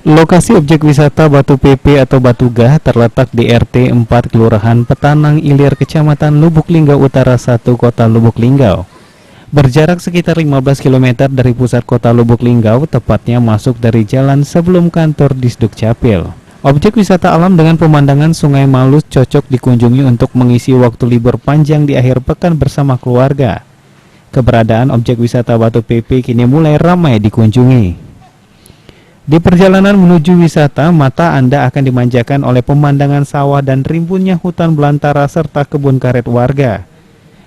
Lokasi objek wisata Batu PP atau Batu Gah terletak di RT 4 Kelurahan Petanang Ilir, Kecamatan Lubuk Linggau Utara 1, Kota Lubuk Linggau. Berjarak sekitar 15 km dari pusat kota Lubuk Linggau, tepatnya masuk dari jalan sebelum kantor Disduk Capil. Objek wisata alam dengan pemandangan Sungai Malus cocok dikunjungi untuk mengisi waktu libur panjang di akhir pekan bersama keluarga. Keberadaan objek wisata Batu PP kini mulai ramai dikunjungi. Di perjalanan menuju wisata, mata Anda akan dimanjakan oleh pemandangan sawah dan rimbunnya hutan belantara serta kebun karet warga.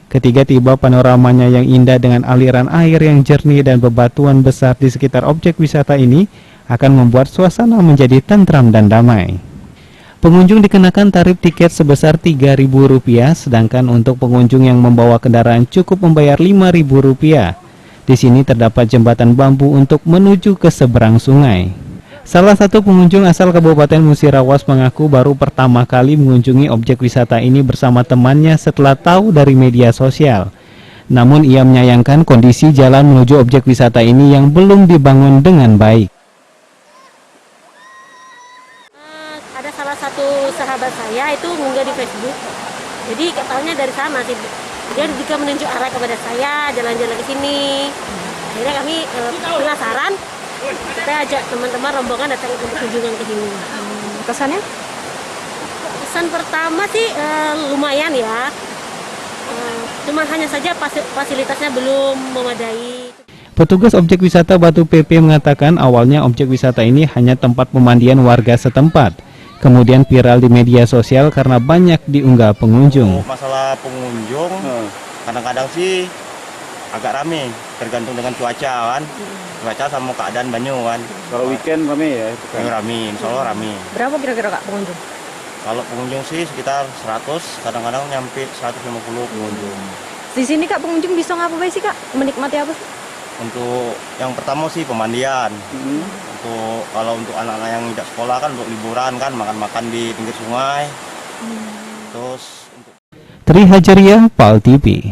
Ketika tiba, panoramanya yang indah dengan aliran air yang jernih dan bebatuan besar di sekitar objek wisata ini akan membuat suasana menjadi tentram dan damai. Pengunjung dikenakan tarif tiket sebesar Rp3.000, sedangkan untuk pengunjung yang membawa kendaraan cukup membayar Rp5.000. Di sini terdapat jembatan bambu untuk menuju ke seberang sungai. Salah satu pengunjung asal Kabupaten Musirawas mengaku baru pertama kali mengunjungi objek wisata ini bersama temannya setelah tahu dari media sosial. Namun ia menyayangkan kondisi jalan menuju objek wisata ini yang belum dibangun dengan baik. Ada salah satu sahabat saya itu mengunggah di Facebook. Jadi katanya dari sana sih. Dia juga menunjuk arah kepada saya jalan-jalan ke sini. Akhirnya kami penasaran. Kita ajak teman-teman rombongan datang untuk kunjungan ke sini. Kesannya? Kesan pertama sih lumayan ya. Cuma hanya saja fasilitasnya belum memadai. Petugas objek wisata Batu PP mengatakan awalnya objek wisata ini hanya tempat pemandian warga setempat. Kemudian viral di media sosial karena banyak diunggah pengunjung. Masalah pengunjung, kadang-kadang sih agak rame, tergantung dengan cuaca kan. Cuaca sama keadaan banyu kan. Kalau weekend rame ya? Rame, insya Allah rame. Berapa kira-kira Kak pengunjung? Kalau pengunjung sih sekitar 100, kadang-kadang nyampe 150 pengunjung. Di sini Kak pengunjung bisa ngapain sih Kak? Menikmati apa sih? Untuk yang pertama sih pemandian. Kalau untuk anak-anak yang tidak sekolah kan untuk liburan kan, makan-makan di pinggir sungai. Terus Tri Hajaria, PAL TV.